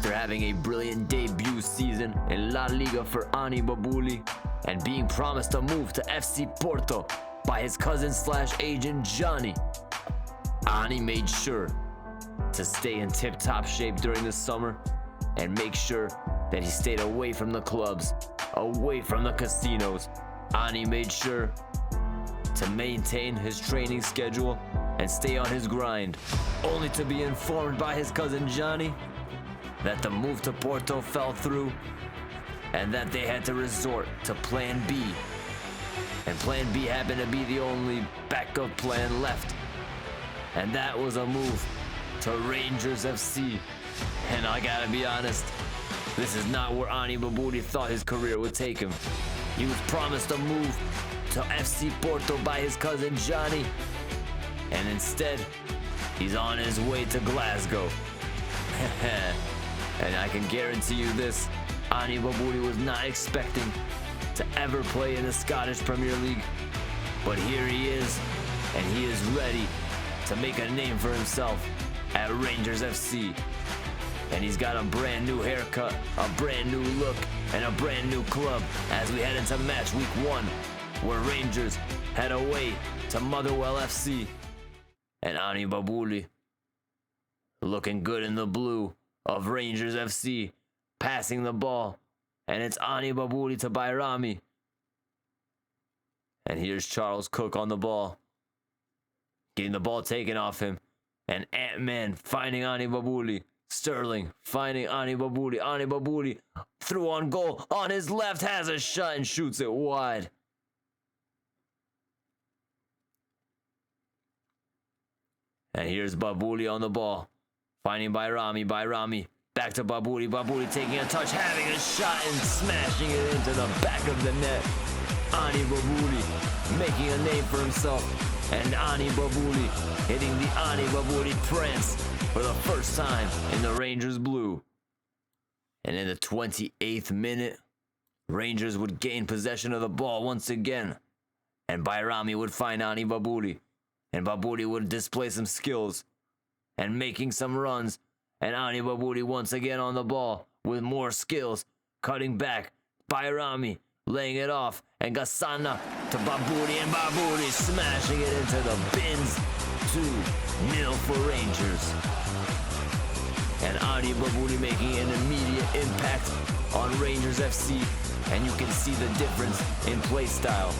After having a brilliant debut season in La Liga for Ani Babooli and being promised a move to FC Porto by his cousin/agent Johnny, Ani made sure to stay in tip-top shape during the summer and make sure that he stayed away from the clubs, away from the casinos. Ani made sure to maintain his training schedule and stay on his grind, only to be informed by his cousin Johnny that the move to Porto fell through and that they had to resort to Plan B. And Plan B happened to be the only backup plan left, and that was a move to Rangers FC. And I gotta be honest, this is not where Ani Babooli thought his career would take him. He was promised a move to FC Porto by his cousin Johnny, and instead, he's on his way to Glasgow. And I can guarantee you this, Ani Babooli was not expecting to ever play in the Scottish Premier League. But here he is, and he is ready to make a name for himself at Rangers FC. And he's got a brand new haircut, a brand new look, and a brand new club as we head into match week 1, where Rangers head away to Motherwell FC. And Ani Babooli looking good in the blue of Rangers FC, passing the ball, and it's Ani Babooli to Bayrami. And here's Charles Cook on the ball, getting the ball taken off him, and Ant-Man finding Ani Babooli. Sterling finding Ani Babooli. Ani Babooli through on goal on his left, has a shot and shoots it wide. And here's Babooli on the ball, finding Bayrami. Bayrami back to Babooli. Babooli taking a touch, having a shot and smashing it into the back of the net. Ani Babooli making a name for himself, and Ani Babooli hitting the Ani Babooli prance for the first time in the Rangers blue. And in the 28th minute, Rangers would gain possession of the ball once again, and Bayrami would find Ani Babooli, and Babooli would display some skills and making some runs, and Ani Babooli once again on the ball with more skills, cutting back. Bayrami laying it off, and Gassana to Babooli, and Babooli smashing it into the bins. 2-0 for Rangers. And Ani Babooli making an immediate impact on Rangers FC, and you can see the difference in play style.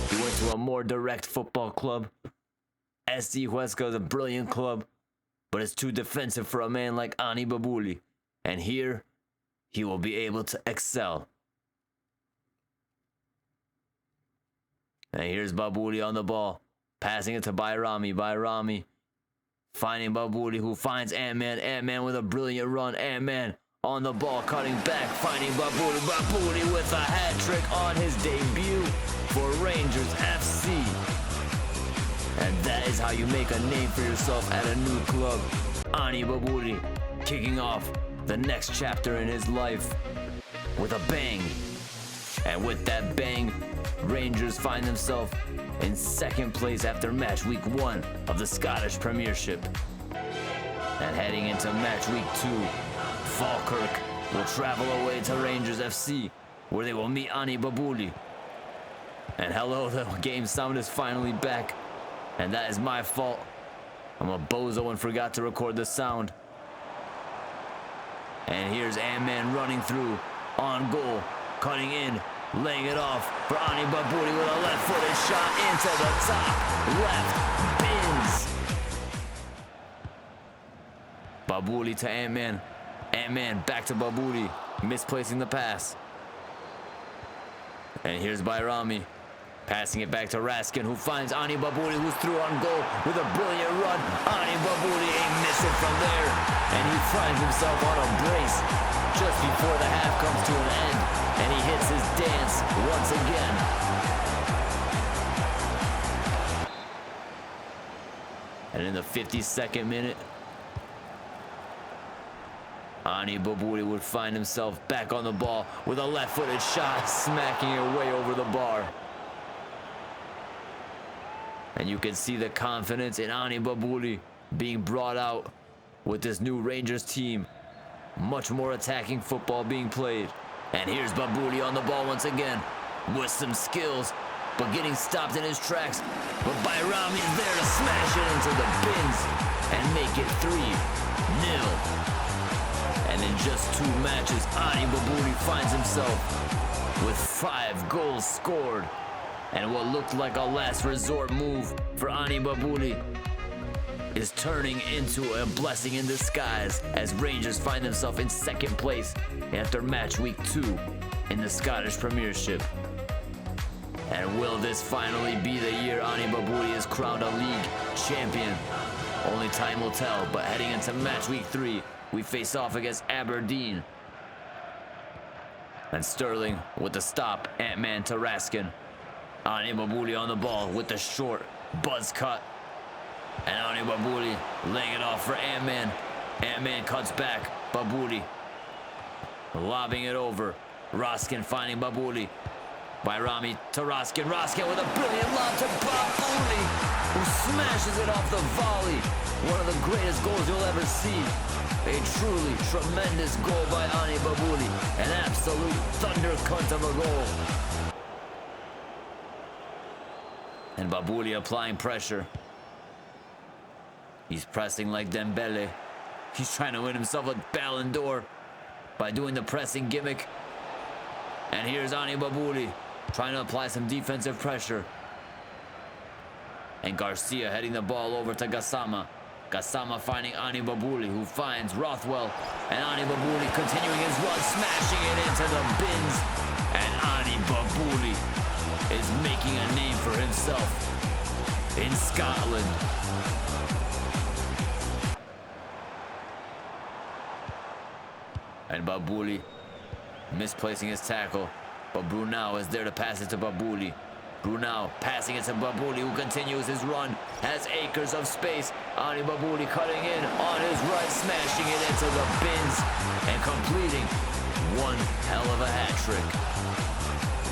He went to a more direct football club. SC Huesca is a brilliant club, but it's too defensive for a man like Ani Babooli. And here, he will be able to excel. And here's Babooli on the ball, passing it to Bayrami. Bayrami finding Babooli, who finds Ant-Man. Ant-Man with a brilliant run. Ant-Man on the ball, cutting back, finding Babooli. Babooli with a hat trick on his debut for Rangers FC. And that is how you make a name for yourself at a new club. Ani Babooli kicking off the next chapter in his life with a bang. And with that bang, Rangers find themselves in second place after match week 1 of the Scottish Premiership. And heading into match week 2, Falkirk will travel away to Rangers FC, where they will meet Ani Babooli. And hello, the game sound is finally back, and that is my fault. I'm a bozo and forgot to record the sound. And here's Ant-Man running through, on goal, cutting in, laying it off for Ani Babooli with a left-footed shot into the top left bins. Babooli to Ant-Man. Ant-Man back to Babooli, misplacing the pass. And here's Bayrami, passing it back to Raskin, who finds Ani Babooli, who's through on goal with a brilliant run. Ani Babooli ain't missing from there, and he finds himself on a brace just before the half comes to an end, and he hits his dance once again. And in the 52nd minute, Ani Babooli would find himself back on the ball with a left-footed shot, smacking it way over the bar. And you can see the confidence in Ani Babooli being brought out with this new Rangers team. Much more attacking football being played. And here's Babooli on the ball once again with some skills, but getting stopped in his tracks. But Bayrami is there to smash it into the bins and make it 3-0. And in just 2 matches, Ani Babooli finds himself with 5 goals scored. And what looked like a last resort move for Ani Babooli is turning into a blessing in disguise as Rangers find themselves in 2nd place after match week 2 in the Scottish Premiership. And will this finally be the year Ani Babooli is crowned a league champion? Only time will tell, but heading into match week 3, we face off against Aberdeen. And Sterling with the stop, Ant-Man to Raskin. Ani Babooli on the ball with the short buzz cut. And Ani Babooli laying it off for Ant-Man. Ant-Man cuts back. Babooli lobbing it over. Raskin finding Babooli. Bayrami to Raskin. Raskin with a brilliant lob to Babooli, who smashes it off the volley. One of the greatest goals you'll ever see. A truly tremendous goal by Ani Babooli. An absolute thunder cunt of a goal. And Babooli applying pressure. He's pressing like Dembele. He's trying to win himself a Ballon d'Or by doing the pressing gimmick. And here's Ani Babooli trying to apply some defensive pressure. And Garcia heading the ball over to Gassama. Gassama finding Ani Babooli, who finds Rothwell. And Ani Babooli continuing his run, smashing it into the bins. And Ani Babooli is making a name for himself in Scotland. And Babooli misplacing his tackle, but Brunau is there to pass it to Babooli. Brunau passing it to Babooli, who continues his run, has acres of space. Ani Babooli cutting in on his right, smashing it into the bins and completing one hell of a hat trick.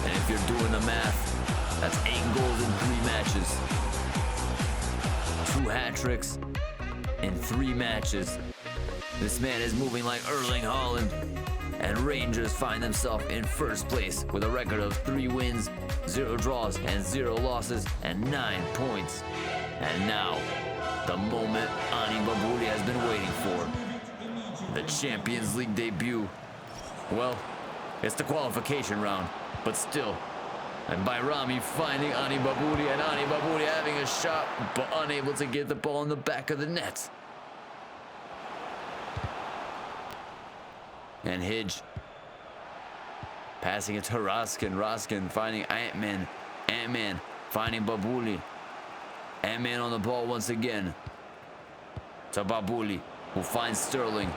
And if you're doing the math, that's 8 goals in 3 matches. 2 hat tricks in 3 matches. This man is moving like Erling Haaland. And Rangers find themselves in 1st place with a record of 3 wins, 0 draws, and 0 losses, and 9 points. And now, the moment Ani Babooli has been waiting for. The Champions League debut. Well, it's the qualification round, but still. And Bayrami finding Ani Babooli, and Ani Babooli having a shot, but unable to get the ball in the back of the net. And Hidge passing it to Raskin. Raskin finding Ant-Man. Ant-Man finding Babooli. Ant-Man on the ball once again to Babooli, who finds Sterling.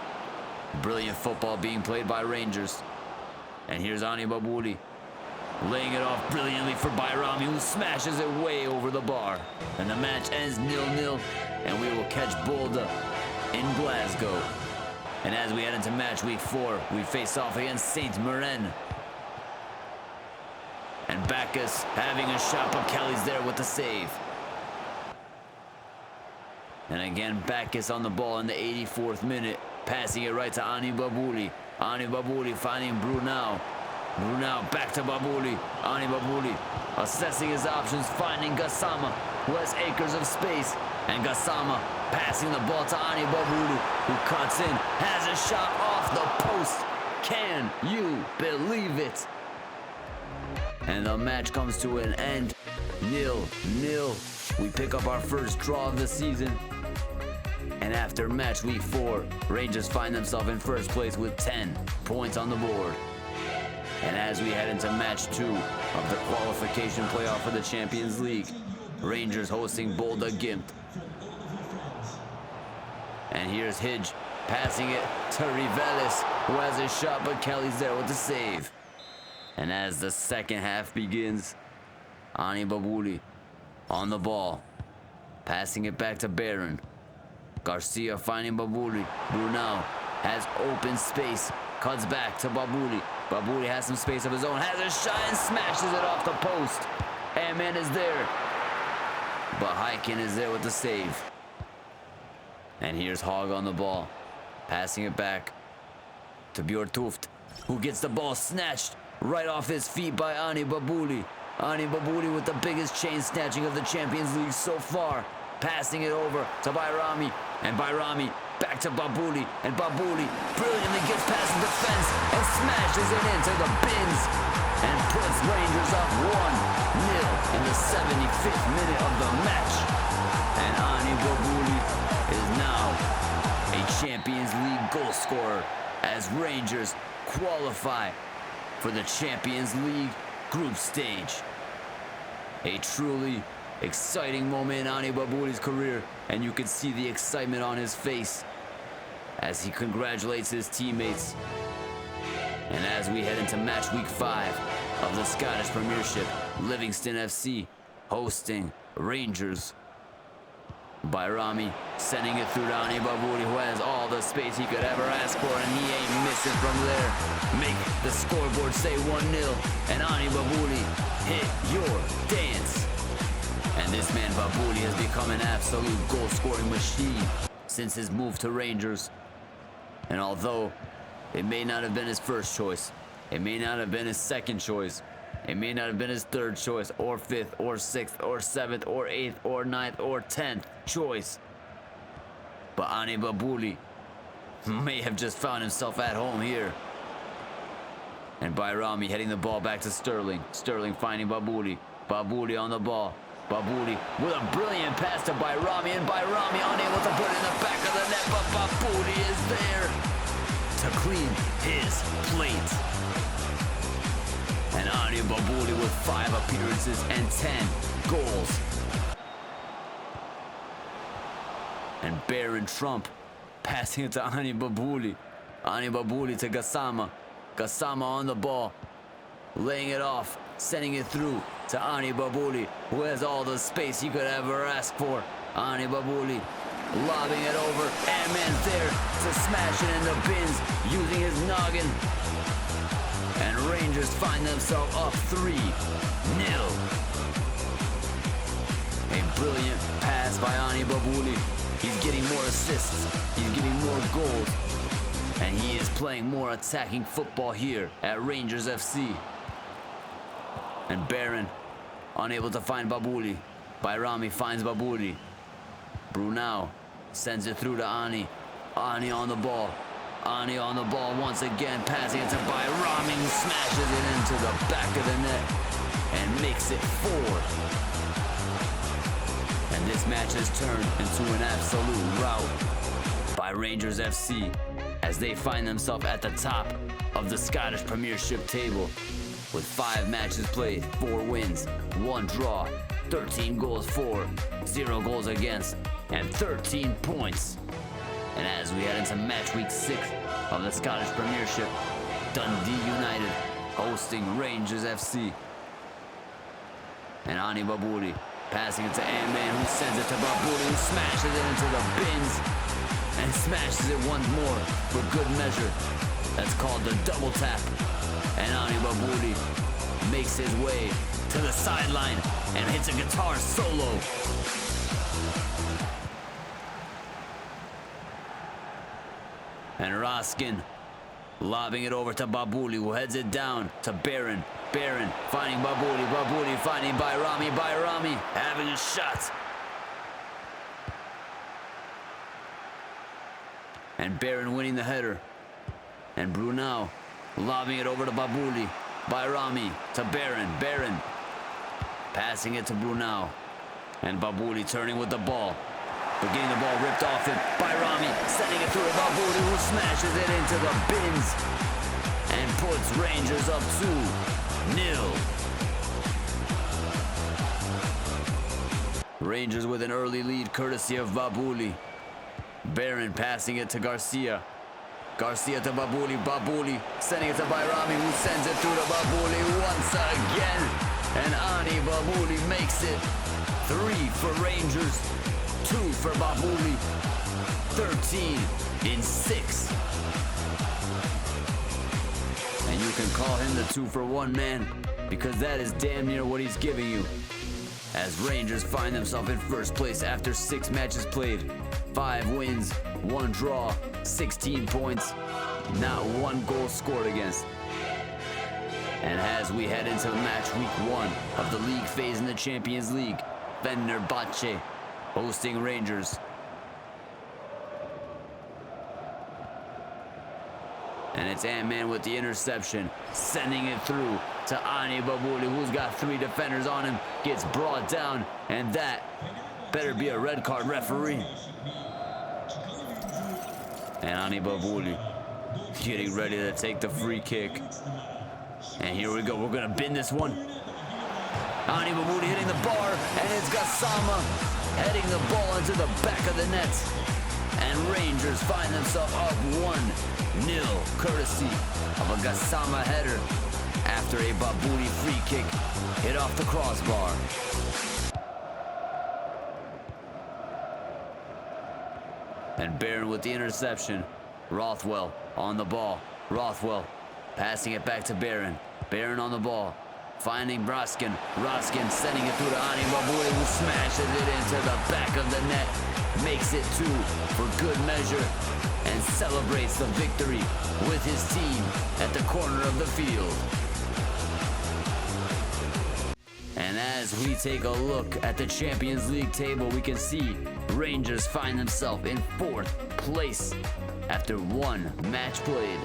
Brilliant football being played by Rangers. And here's Ani Babooli laying it off brilliantly for Bayrami, who smashes it way over the bar. And the match ends 0-0, and we will catch Bolda in Glasgow. And as we head into match week 4, we face off against Saint Mirren. And Bacchus having a shot, but Kelly's there with the save. And again, Bacchus on the ball in the 84th minute, passing it right to Ani Babooli. Ani Babooli finding Brunau. Brunau back to Babooli. Ani Babooli assessing his options, finding Gassama, who has acres of space. And Gassama passing the ball to Ani Babooli, who cuts in, has a shot off the post. Can you believe it? And the match comes to an end, 0-0. We pick up our first draw of the season. And after match week 4, Rangers find themselves in 1st place with 10 points on the board. And as we head into match 2 of the qualification playoff for the Champions League, Rangers hosting Bolda Glimt. And here's Hidge passing it to Rivelis, who has a shot, but Kelly's there with the save. And as the second half begins, Ani Babooli on the ball, passing it back to Barron. Garcia finding Babooli. Brunau has open space, cuts back to Babooli. Babooli has some space of his own, has a shot and smashes it off the post. Ant-Man is there, but Heiken is there with the save. And here's Hogg on the ball, passing it back to Bjortuft, who gets the ball snatched right off his feet by Ani Babooli. Ani Babooli with the biggest chain snatching of the Champions League so far. Passing it over to Bayrami, and Bayrami back to Babooli, and Babooli brilliantly gets past the defense and smashes it into the bins and puts Rangers up 1-0 in the 75th minute of the match. And Ani Babooli is now a Champions League goal scorer as Rangers qualify for the Champions League group stage. A truly exciting moment in Ani Babooli's career, and you can see the excitement on his face as he congratulates his teammates. And as we head into match week 5 of the Scottish Premiership, Livingston FC hosting Rangers. Bayrami sending it through to Ani Babooli, who has all the space he could ever ask for, and he ain't missing from there. Make the scoreboard say 1-0, and Ani Babooli hit your dance. And this man Babooli has become an absolute goal-scoring machine since his move to Rangers. And although it may not have been his first choice, it may not have been his second choice, it may not have been his third choice, or fifth, or sixth, or seventh, or eighth, or ninth, or 10th choice, but Ani Babooli may have just found himself at home here. And Bayrami heading the ball back to Sterling. Sterling finding Babooli. Babooli on the ball. Babooli with a brilliant pass to Bayrami, and Bayrami unable to put it in the back of the net, but Babooli is there to clean his plate. And Ani Babooli with 5 appearances and 10 goals. And Baron Trump passing it to Ani Babooli. Ani Babooli to Gassama. Gassama on the ball, laying it off, sending it through to Ani Babooli, who has all the space he could ever ask for. Ani Babooli lobbing it over, and man's there to smash it in the bins using his noggin. And Rangers find themselves up 3-0. A brilliant pass by Ani Babooli. He's getting more assists, he's getting more goals, and he is playing more attacking football here at Rangers FC. And Baron unable to find Babooli. Bayrami finds Babooli. Brunau sends it through to Ani. Ani on the ball. Ani on the ball once again, passing it to Bayrami, who smashes it into the back of the net and makes it 4. And this match has turned into an absolute rout by Rangers FC as they find themselves at the top of the Scottish Premiership table with 5 matches played, 4 wins, 1 draw, 13 goals for, 0 goals against, and 13 points. And as we head into match week 6 of the Scottish Premiership, Dundee United hosting Rangers FC. And Ani Babooli passing it to Ant-Man, who sends it to Babooli, who smashes it into the bins and smashes it once more for good measure. That's called the double tap. And Ani Babooli makes his way to the sideline and hits a guitar solo. And Raskin lobbing it over to Babooli, who heads it down to Baron. Baron finding Babooli. Babooli finding Bayrami. Bayrami having a shot. And Baron winning the header. And Brunau lobbing it over to Babooli. Bayrami to Baron. Baron passing it to Brunau. And Babooli turning with the ball. But getting the ball ripped off him. Bayrami sending it through to Babooli, who smashes it into the bins and puts Rangers up 2-0. Rangers with an early lead courtesy of Babooli. Baron passing it to Garcia. Garcia to Babooli. Babooli sending it to Bayrami, who sends it through to Babooli once again. And Ani Babooli makes it 3 for Rangers, 2 for Babooli, 13 in 6. And you can call him the 2-for-1 man, because that is damn near what he's giving you. As Rangers find themselves in first place after 6 matches played, 5 wins, 1 draw, 16 points, not one goal scored against. And as we head into match week 1 of the league phase in the Champions League, Fenerbahce hosting Rangers. And it's Ant-Man with the interception, sending it through to Ani Babooli, who's got 3 defenders on him, gets brought down, and that better be a red card, referee. And Ani Babooli getting ready to take the free kick. And here we go, we're gonna bin this one. Ani Babooli hitting the bar, and it's Gassama heading the ball into the back of the net. And Rangers find themselves up 1-0, courtesy of a Gassama header after a Babooli free kick hit off the crossbar. And Barron with the interception. Rothwell on the ball. Rothwell passing it back to Barron. Barron on the ball, finding Broskin. Broskin sending it through to Ani Babooli, who smashes it into the back of the net. Makes it 2 for good measure and celebrates the victory with his team at the corner of the field. And as we take a look at the Champions League table, we can see Rangers find themselves in 4th place after 1 match played.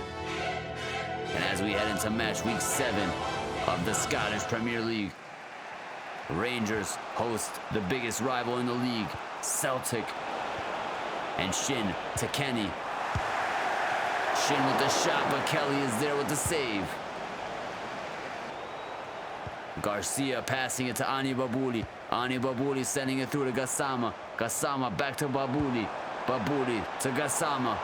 And as we head into match week 7 of the Scottish Premier League, Rangers host the biggest rival in the league, Celtic. And Shin to Kenny. Shin with the shot, but Kelly is there with the save. Garcia passing it to Ani Babooli. Ani Babooli sending it through to Gassama. Gassama back to Babooli. Babooli to Gassama.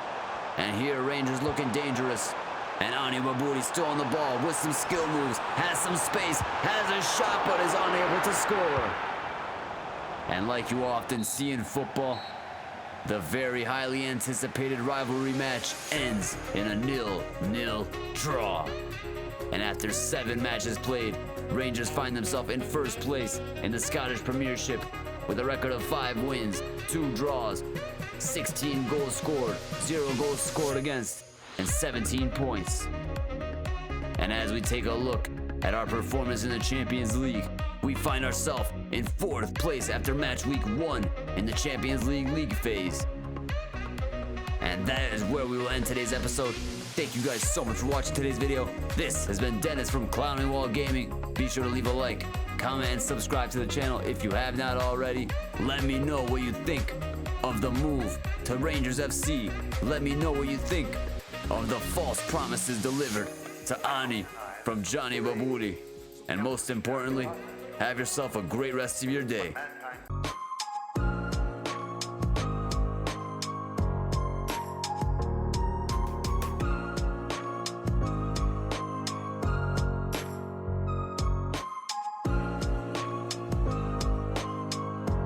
And here Rangers looking dangerous. And Ani Babooli still on the ball with some skill moves. Has some space. Has a shot but is unable to score. And like you often see in football, the very highly anticipated rivalry match ends in a 0-0 draw. And after 7 matches played, Rangers find themselves in 1st place in the Scottish Premiership with a record of 5 wins, 2 draws, 16 goals scored, 0 goals scored against, and 17 points. And as we take a look at our performance in the Champions League, we find ourselves in 4th place after match week 1 in the Champions League phase. And that is where we will end today's episode. Thank you guys so much for watching today's video. This has been Dennis from Clowning Wall Gaming. Be sure to leave a like, comment, and subscribe to the channel if you have not already. Let me know what you think of the move to Rangers FC. Let me know what you think of the false promises delivered to Ani from Johnny Babooli. And most importantly, have yourself a great rest of your day.